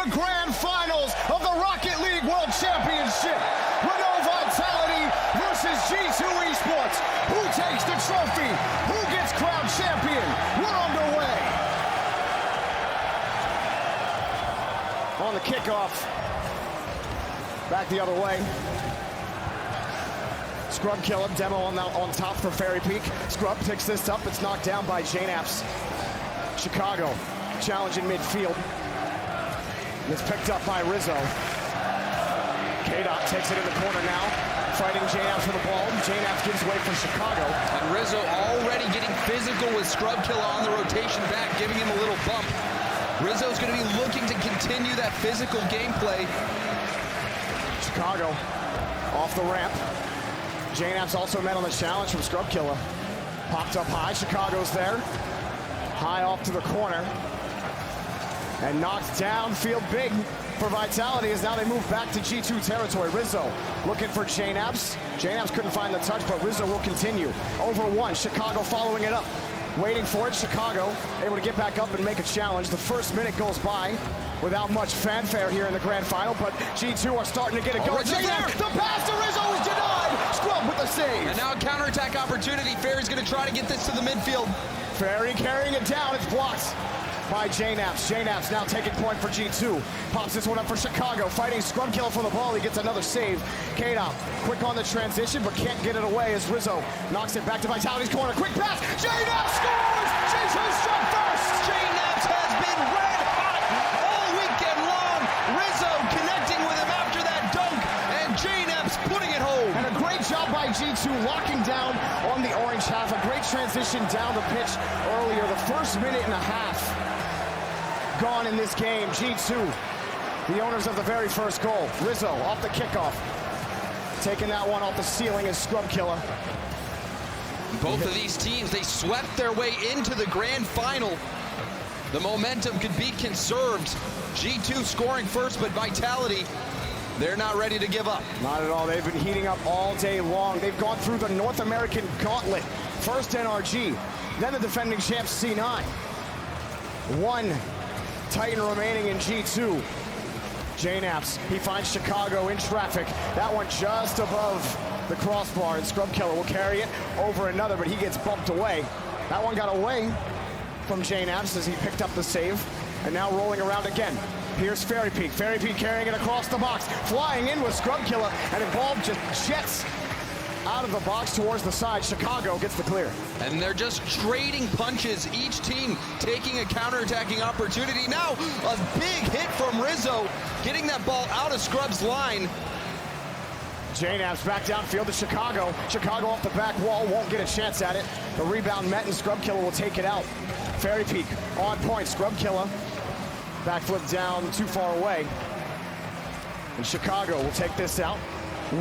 grand finals of the Rocket League World Championship. Renault Vitality versus G2 Esports. Who takes the trophy? Who gets crowned champion? We're underway. On the kickoff. Back the other way. Scrub Killa, demo on top for Fairy Peak. Scrub picks this up, it's knocked down by Jnaps. Chicago, challenge in midfield. It's picked up by Rizzo. K-Dot takes it in the corner now, fighting Jnaps for the ball. Jnaps gives way for Chicago. And Rizzo already getting physical with Scrub Killa on the rotation back, giving him a little bump. Rizzo's gonna be looking to continue that physical gameplay. Chicago off the ramp. Jnaps also met on the challenge from Scrub Killa. Popped up high, Chicago's there. High off to the corner. And knocked downfield big for Vitality as now they move back to G2 territory. Rizzo looking for Jnaps. Jnaps couldn't find the touch, but Rizzo will continue. Over one, Chicago following it up. Waiting for it, Chicago able to get back up and make a challenge. The first minute goes by without much fanfare here in the grand final, but G2 are starting to get it going. The pass to Rizzo is denied! Scrub with the save! And now a counterattack opportunity. Fairy's gonna try to get this to the midfield. Fairy carrying it down, it's blocked by Jnaps. Jnaps now taking point for G2. Pops this one up for Chicago, fighting Scrub Killa for the ball. He gets another save. K-Dot quick on the transition, but can't get it away as Rizzo knocks it back to Vitality's corner. Quick pass, Jnaps scores! G2 struck first! Jnaps has been red hot all weekend long. Rizzo connecting with him after that dunk, and Jnaps putting it home. And a great job by G2 locking down on the orange half. A great transition down the pitch earlier. The first minute and a half gone in this game. G2, the owners of the very first goal. Rizzo off the kickoff. Taking that one off the ceiling is Scrub Killa. Both of these teams, they swept their way into the grand final. The momentum could be conserved. G2 scoring first, but Vitality, they're not ready to give up. Not at all. They've been heating up all day long. They've gone through the North American gauntlet. First NRG, then the defending champs C9. One Titan remaining in G2. Jnaps, he finds Chicago in traffic. That one just above the crossbar, and Scrub Killa will carry it over another, but he gets bumped away. That one got away from Jnaps as he picked up the save, and now rolling around again. Here's Fairy Peak. Fairy Peak carrying it across the box, flying in with Scrub Killa, and involved just jets out of the box towards the side. Chicago gets the clear. And they're just trading punches, each team taking a counterattacking opportunity. Now, a big hit from Rizzo, getting that ball out of Scrub's line. Jnaps back downfield to Chicago. Chicago off the back wall, won't get a chance at it. The rebound met and Scrub Killa will take it out. Fairy Peak on point, Scrub Killa. Backflip down too far away. And Chicago will take this out.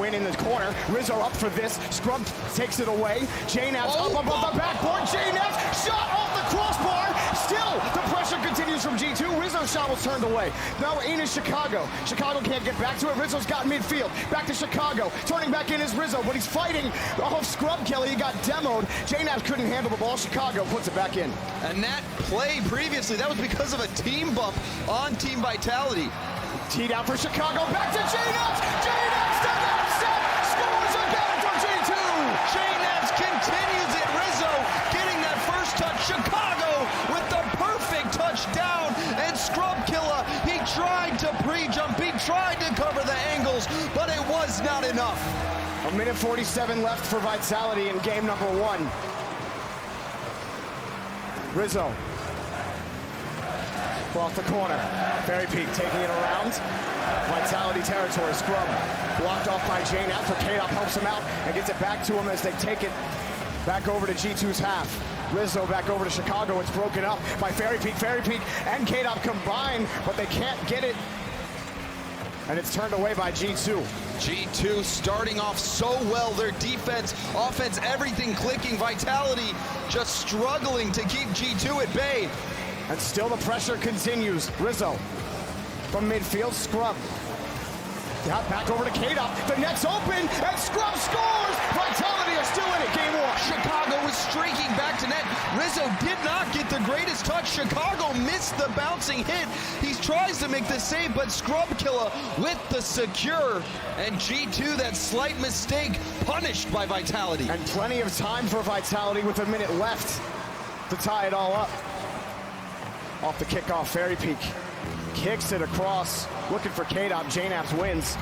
Win in the corner. Rizzo up for this. Scrub takes it away. Jnaps up above the backboard. Jnaps shot off the crossbar. Still, the pressure continues from G2. Rizzo's shot was turned away. Now in is Chicago. Chicago can't get back to it. Rizzo's got midfield. Back to Chicago. Turning back in is Rizzo, but he's fighting off Scrub Killa. He got demoed. Jnaps couldn't handle the ball. Chicago puts it back in. And that play previously, that was because of a team bump on Team Vitality. Teed out for Chicago. Back to Jnaps. Jnaps does that set. Scores again for G2. Jnaps continues it. Rizzo getting that first touch. Chicago with the perfect touchdown. And Scrub Killa, he tried to pre-jump. He tried to cover the angles, but it was not enough. A minute 47 left for Vitality in game number one. Rizzo. Off the corner. Fairy Peak taking it around. Vitality territory. Scrub blocked off by Jnaps, but K-Dot helps him out and gets it back to him as they take it back over to G2's half. Rizzo back over to Chicago. It's broken up by Fairy Peak. Fairy Peak and K-Dot combine, but they can't get it. And it's turned away by G2. G2 starting off so well. Their defense, offense, everything clicking. Vitality just struggling to keep G2 at bay. And still the pressure continues. Rizzo from midfield, Scrub Back over to K-Dop. The net's open, and Scrub scores! Vitality are still in it. Game one. Chicago was streaking back to net. Rizzo did not get the greatest touch. Chicago missed the bouncing hit. He tries to make the save, but Scrub Killa with the secure. And G2, that slight mistake, punished by Vitality. And plenty of time for Vitality with a minute left to tie it all up. Off the kickoff, Fairy Peak kicks it across, looking for K-Dop. JNAPS wins.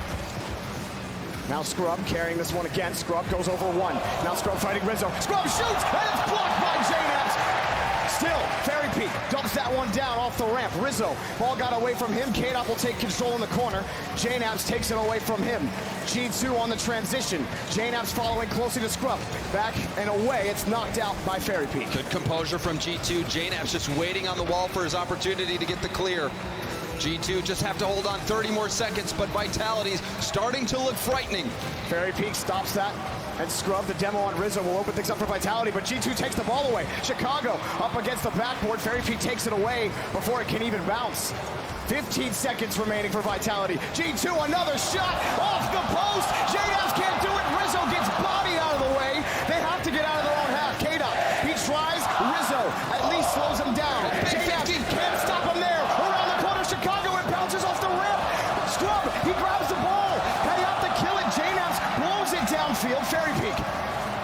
Now Scrub carrying this one again. Scrub goes over one. Now Scrub fighting Rizzo. Scrub shoots, and it's blocked by JNAPS. Still, Fairy Peak dumps that one down off the ramp. Rizzo, ball got away from him. K-Dop will take control in the corner. JNAPS takes it away from him. G2 on the transition. JNAPS following closely to Scrub. Back and away, it's knocked out by Fairy Peak. Good composure from G2. JNAPS just waiting on the wall for his opportunity to get the clear. G2 just have to hold on 30 more seconds, but Vitality's starting to look frightening. Fairy Peak stops that, and Scrub, the demo on Rizzo, will open things up for Vitality, but G2 takes the ball away. Chicago up against the backboard. Fairy Peak takes it away before it can even bounce. 15 seconds remaining for Vitality. G2, another shot off the post. JNAPS can't do it. Rizzo gets bodied out of the way. They have to get out of their own half. K-Dop, he tries. Rizzo at least slows him down. JNAPS can't stop him there. Around the corner, Chicago, it bounces off the rim. Scrub, he grabs the ball. They have to kill it. JNAPS blows it downfield. Fairy Peak,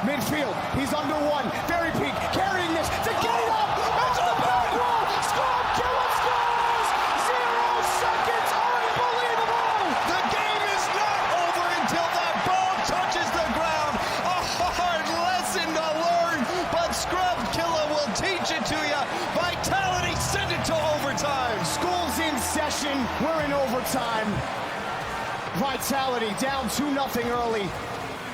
midfield. He's under one. Fairy Peak carrying this to K-Dop. Into the back wall. Scrub, Killa scores. 0 seconds. Unbelievable. The game is not over until that ball touches the ground. A hard lesson to learn, but Scrub Killa will teach it to you. Vitality send it to overtime. School's in session. We're in overtime. Vitality down 2-0 early.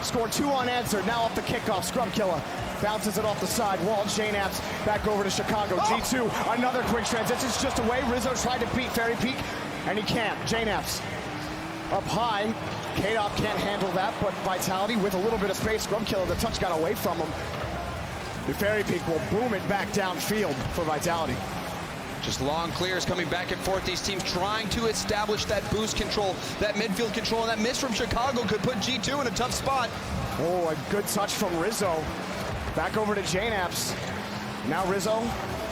Scored 2 unanswered. Now off the kickoff. Scrub Killa bounces it off the side wall. JNAPS back over to Chicago. G2, another quick transition. It's just away. Rizzo tried to beat Fairy Peak, and he can't. JNAPS up high. K-Dop can't handle that, but Vitality with a little bit of space. Scrub Killa, the touch got away from him. The Fairy Peak will boom it back downfield for Vitality. Just long clears coming back and forth. These teams trying to establish that boost control, that midfield control, and that miss from Chicago could put G2 in a tough spot. Oh, a good touch from Rizzo. Back over to JNAPS. Now Rizzo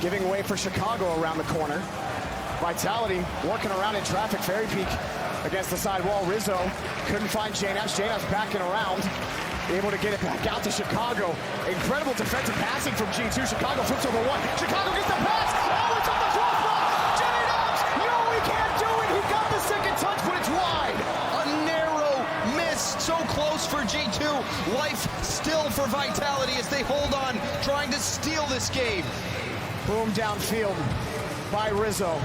giving way for Chicago around the corner. Vitality working around in traffic. Fairy Peak against the side wall. Rizzo couldn't find JNAPS. JNAPS backing around. Able to get it back out to Chicago. Incredible defensive passing from G2. Chicago flips over one. Chicago gets the pass. Oh, it's up the crossbar. JNAPS. No, he can't do it. He got the second touch, but it's wide. A narrow miss. So close for G2. Life still for Vitality as they hold on, trying to steal this game. Boom downfield by Rizzo.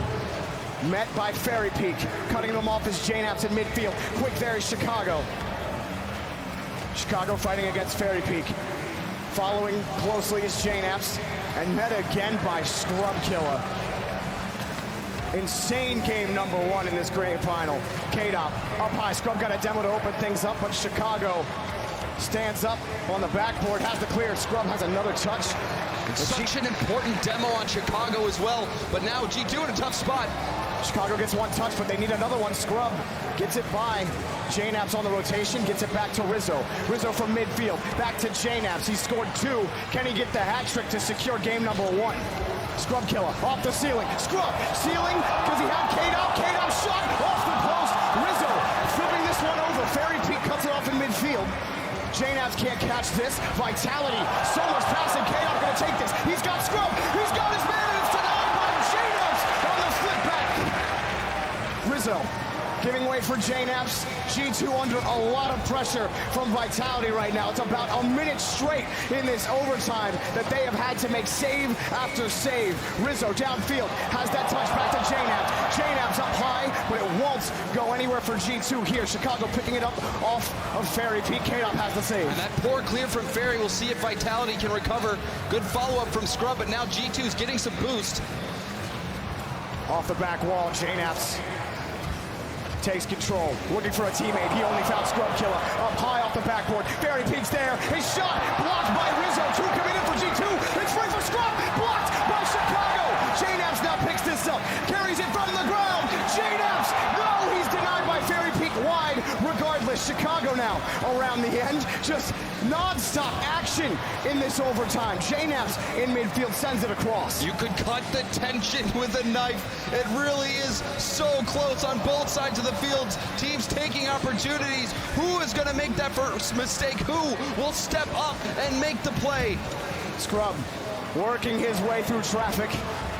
Met by Fairy Peak. Cutting them off is JNAPS in midfield. Quick there is Chicago. Chicago fighting against Fairy Peak. Following closely is JNAPS, and met again by Scrub Killa. Insane game number 1 in this grand final. K-Dop up high. Scrub got a demo to open things up, but Chicago stands up on the backboard, has the clear. Scrub has another touch. It's such an important demo on Chicago as well, but now G2 in a tough spot. Chicago gets one touch, but they need another one. Scrub gets it by JNAPS on the rotation, gets it back to Rizzo. Rizzo from midfield, back to JNAPS. He scored 2. Can he get the hat trick to secure game number 1? Scrub Killa off the ceiling. Scrub ceiling because he had K-Dop. K-Dop shot off the post. Rizzo flipping this one over. Fairy Peak cuts it off in midfield. JNAPS can't catch this. Vitality, so much passing. K-Dop gonna take this. He's got Scrub. He's got his man, and it's denied by JNAPS on the flip back. Rizzo giving way for JNAPS. G2 under a lot of pressure from Vitality right now. It's about a minute straight in this overtime that they have had to make save after save. Rizzo downfield has that touch back to JNAPS. JNAPS up high, but it won't go anywhere for G2 here. Chicago picking it up off of Fairy Peak. K-Dop has the save. And that poor clear from Fairy, we'll see if Vitality can recover. Good follow-up from Scrub, but now G2 is getting some boost. Off the back wall, JNAPS takes control, looking for a teammate. He only found Scrub Killa up high off the backboard. Fairy Peak's there. His shot blocked by Rizzo. 2 coming in for G2. It's free for Scrub. Blocked by Chicago. JNAPS now picks this up. Carries it from the ground. JNAPS. No, he's denied by Fairy Peak wide. Chicago now around the end. Just non-stop action in this overtime. JNAPS in midfield sends it across. You could cut the tension with a knife. It really is so close on both sides of the fields. Teams taking opportunities. Who is going to make that first mistake? Who will step up and make the play? Scrub working his way through traffic.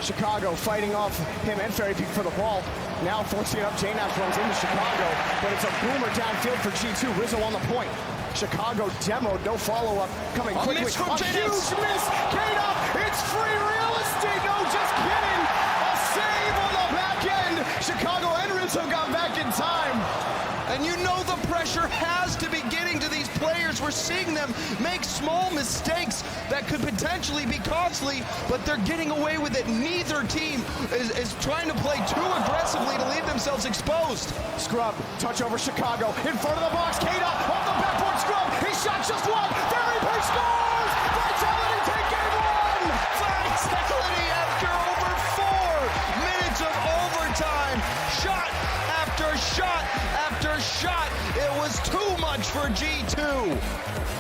Chicago fighting off him and Fairy Peak for the ball. Now forcing it up, JNAPS runs into Chicago, but it's a boomer downfield for G2. Rizzo on the point. Chicago demoed, no follow-up, coming quickly. Miss from a JNAPS. huge miss, Killa, it's free real estate. No, just kidding. A save on the back end. Chicago and Rizzo got back in time. And you know the pressure has to be getting to these players. We're seeing them make small mistakes that could potentially be costly, but they're getting away with it. Neither team is trying to play too aggressively to leave themselves exposed. Scrub, touch over Chicago, in front of the box, Killa, off the backboard, Scrub, he shot just one, Fairy Peak scores! Vitality take game one! Vitality after over 4 minutes of overtime. Shot after shot after shot. It was too much for G2.